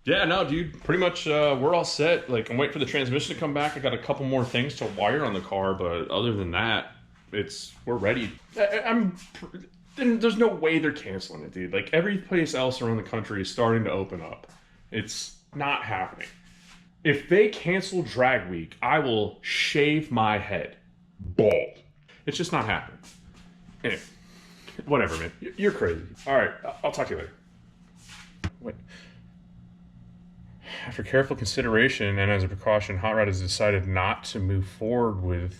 Yeah, no, dude, pretty much we're all set. Like, I'm waiting for the transmission to come back. I got a couple more things to wire on the car, but other than that, we're ready. There's no way they're canceling it, dude. Like, every place else around the country is starting to open up. It's not happening. If they cancel Drag Week, I will shave my head bald. It's just not happening. Anyway, whatever, man. You're crazy. All right, I'll talk to you later. Wait. After careful consideration and as a precaution, Hot Rod has decided not to move forward with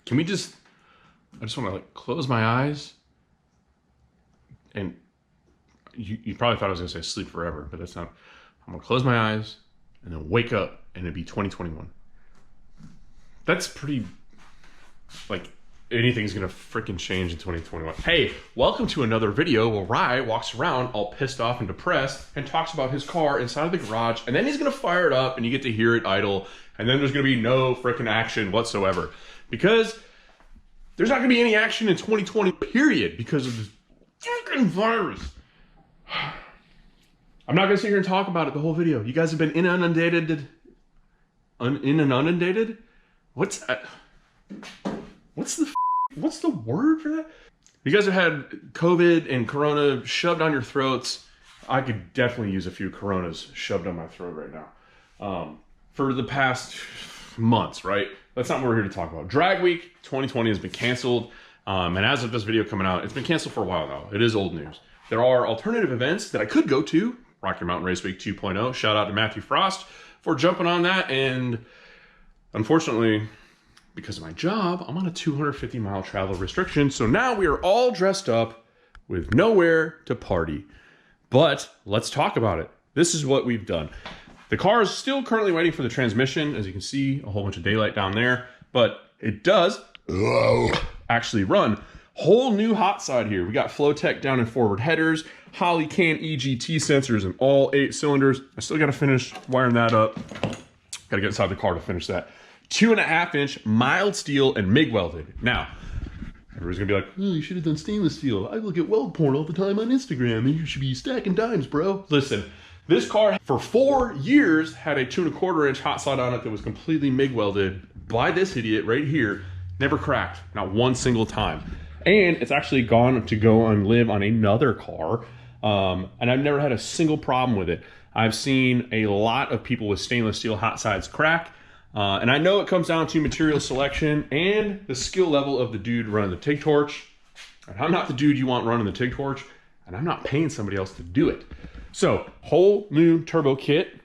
Can we just, I just want to like close my eyes and you probably thought I was going to say sleep forever, but that's not. I'm going to close my eyes and then wake up and it'd be 2021. That's pretty, like, anything's going to freaking change in 2021. Hey, welcome to another video where Rye walks around all pissed off and depressed and talks about his car inside of the garage, and then he's going to fire it up and you get to hear it idle, and then there's going to be no freaking action whatsoever. Because there's not going to be any action in 2020, period, because of this freaking virus. I'm not going to sit here and talk about it the whole video. You guys have been inundated. Inundated? What's that? What's the word for that? You guys have had COVID and Corona shoved on your throats. I could definitely use a few Coronas shoved on my throat right now. For the past months, right? That's not what we're here to talk about. Drag Week 2020 has been canceled. And as of this video coming out, it's been canceled for a while now. It is old news. There are alternative events that I could go to. Rocky Mountain Race Week 2.0. Shout out to Matthew Frost for jumping on that. And unfortunately, because of my job, I'm on a 250-mile travel restriction. So now we are all dressed up with nowhere to party. But let's talk about it. This is what we've done. The car is still currently waiting for the transmission. As you can see, a whole bunch of daylight down there. But it does actually run. Whole new hot side here. We got Flowtech down and forward headers, Holley can EGT sensors in all 8 cylinders. I still got to finish wiring that up. Got to get inside the car to finish that. 2.5-inch mild steel and MIG welded. Now, everybody's gonna be like, oh, you should have done stainless steel. I look at weld porn all the time on Instagram and you should be stacking dimes, bro. Listen, this car for 4 years had a 2.25-inch hot side on it that was completely MIG welded by this idiot right here. Never cracked, not one single time. And it's actually gone to go and live on another car. And I've never had a single problem with it. I've seen a lot of people with stainless steel hot sides crack. And I know it comes down to material selection and the skill level of the dude running the TIG torch. And I'm not the dude you want running the TIG torch, and I'm not paying somebody else to do it. So, whole new turbo kit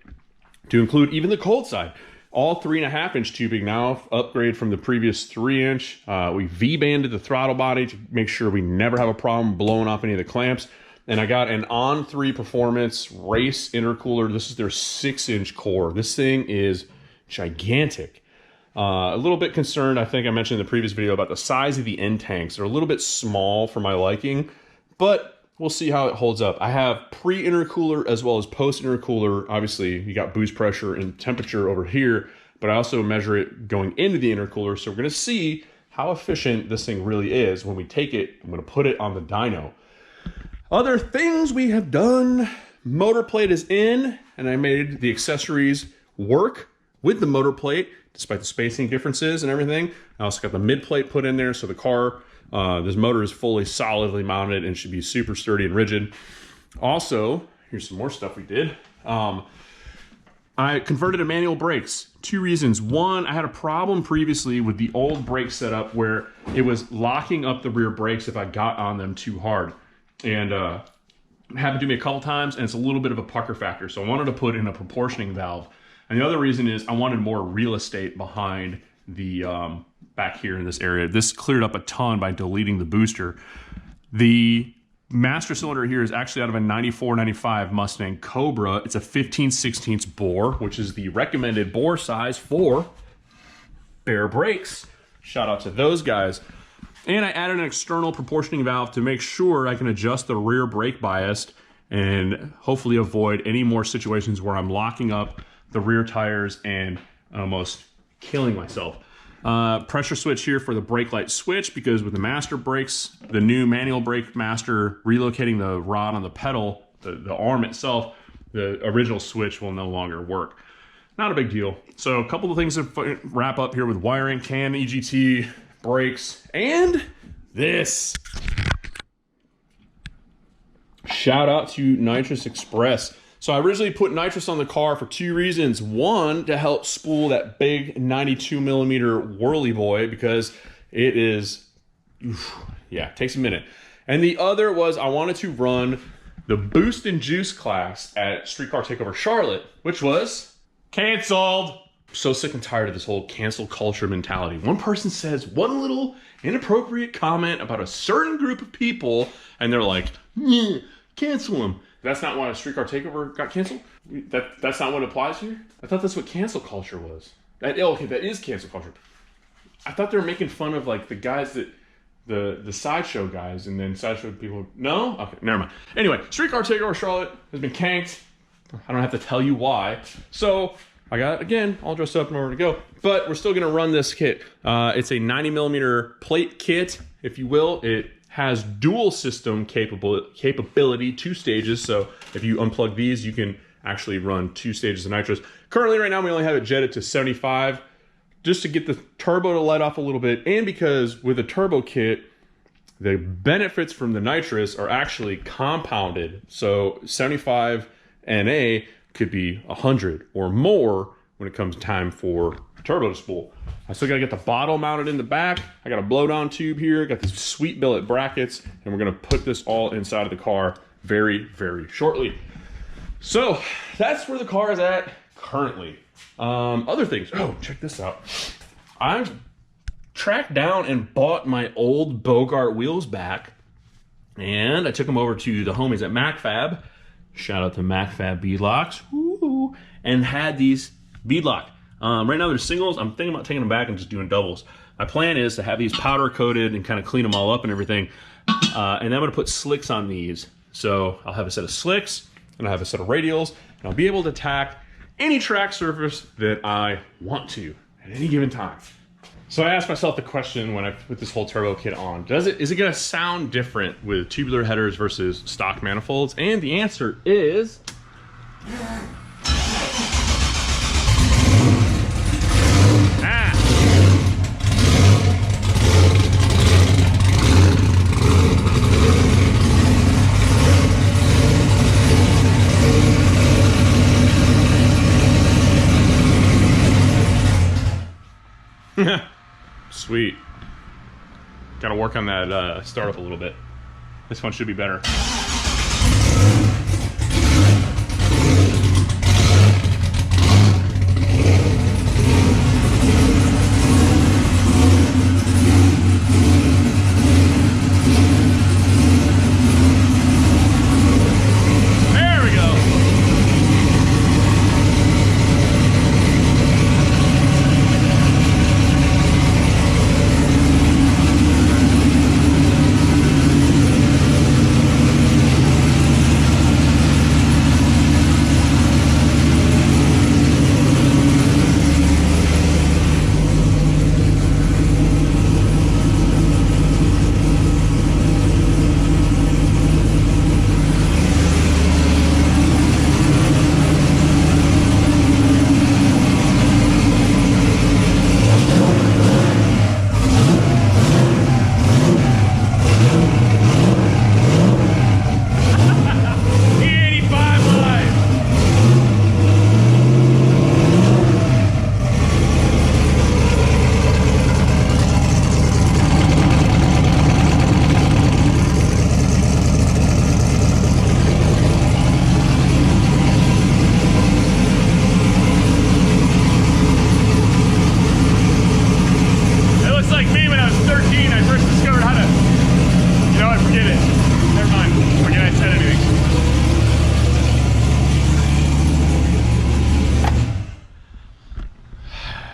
to include even the cold side. All 3.5-inch tubing now, upgrade from the previous 3-inch. We V-banded the throttle body to make sure we never have a problem blowing off any of the clamps. And I got an On3 Performance race intercooler. This is their 6-inch core. This thing is gigantic. A little bit concerned, I think I mentioned in the previous video, about the size of the end tanks. They're a little bit small for my liking, but we'll see how it holds up. I have pre-intercooler as well as post-intercooler. Obviously, you got boost pressure and temperature over here, but I also measure it going into the intercooler, so we're gonna see how efficient this thing really is. When we take it, I'm gonna put it on the dyno. Other things we have done, motor plate is in, and I made the accessories work with the motor plate, despite the spacing differences and everything. I also got the mid plate put in there, so the car, this motor is fully solidly mounted and should be super sturdy and rigid. Also, here's some more stuff we did. I converted to manual brakes. 2 reasons. One, I had a problem previously with the old brake setup where it was locking up the rear brakes if I got on them too hard. And it happened to me a couple times, and it's a little bit of a pucker factor. So I wanted to put in a proportioning valve. And the other reason is I wanted more real estate behind the back here in this area. This cleared up a ton by deleting the booster. The master cylinder here is actually out of a 94-95 Mustang Cobra. It's a 15/16 bore, which is the recommended bore size for Bear brakes. Shout out to those guys. And I added an external proportioning valve to make sure I can adjust the rear brake bias and hopefully avoid any more situations where I'm locking up the rear tires and almost killing myself. Pressure switch here for the brake light switch, because with the master brakes, the new manual brake master, relocating the rod on the pedal, the arm itself, the original switch will no longer work. Not a big deal. So a couple of things to wrap up here with wiring, CAN, EGT, brakes, and this. Shout out to Nitrous Express. So I originally put nitrous on the car for 2 reasons. One, to help spool that big 92mm whirly boy, because it is, yeah, it takes a minute. And the other was I wanted to run the Boost and Juice class at Streetcar Takeover Charlotte, which was canceled. So sick and tired of this whole cancel culture mentality. One person says one little inappropriate comment about a certain group of people, and they're like, yeah, cancel them. That's not why a Streetcar Takeover got canceled? That's not what applies here? I thought that's what cancel culture was. Okay, that is cancel culture. I thought they were making fun of like the guys that, the sideshow guys, and then sideshow people, no? Okay, never mind. Anyway, Streetcar Takeover Charlotte has been canked. I don't have to tell you why. So I got, again, all dressed up and ready to go. But we're still gonna run this kit. It's a 90mm plate kit, if you will. It has dual system capability, 2 stages. So if you unplug these, you can actually run 2 stages of nitrous. Currently, right now, we only have it jetted to 75, just to get the turbo to let off a little bit. And because with a turbo kit, the benefits from the nitrous are actually compounded. So 75 NA could be 100 or more when it comes time for turbo to spool. I still gotta get the bottle mounted in the back. I got a blow down tube here, got these sweet billet brackets, and we're gonna put this all inside of the car very, very shortly. So that's where the car is at currently. Other things, oh, check this out. I've tracked down and bought my old Bogart wheels back, and I took them over to the homies at MacFab. Shout out to MacFab beadlocks, and had these beadlock. Right now they're singles. I'm thinking about taking them back and just doing doubles. My plan is to have these powder coated and kind of clean them all up and everything. And then I'm gonna put slicks on these. So I'll have a set of slicks and I'll have a set of radials, and I'll be able to attack any track surface that I want to at any given time. So I asked myself the question when I put this whole turbo kit on, is it gonna sound different with tubular headers versus stock manifolds? And the answer is, sweet. Gotta work on that startup a little bit. This one should be better.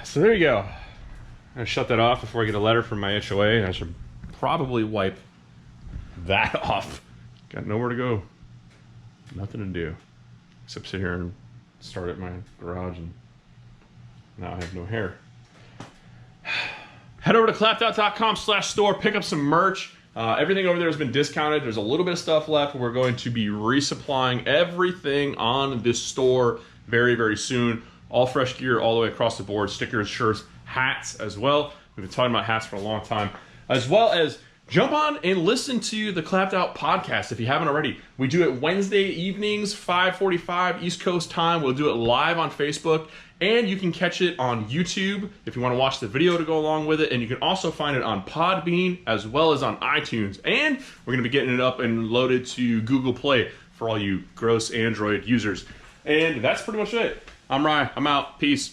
So there you go. I'm gonna shut that off before I get a letter from my HOA, and I should probably wipe that off. Got nowhere to go. Nothing to do except sit here and start at my garage, and now I have no hair. Head over to clappedout.com/store, pick up some merch. Everything over there has been discounted. There's a little bit of stuff left. We're going to be resupplying everything on this store very, very soon. All fresh gear all the way across the board. Stickers, shirts, hats as well. We've been talking about hats for a long time. As well as jump on and listen to the Clapped Out podcast if you haven't already. We do it Wednesday evenings, 5:45 East Coast time. We'll do it live on Facebook, and you can catch it on YouTube if you want to watch the video to go along with it. And you can also find it on Podbean as well as on iTunes. And we're going to be getting it up and loaded to Google Play for all you gross Android users. And that's pretty much it. I'm Ryan. I'm out. Peace.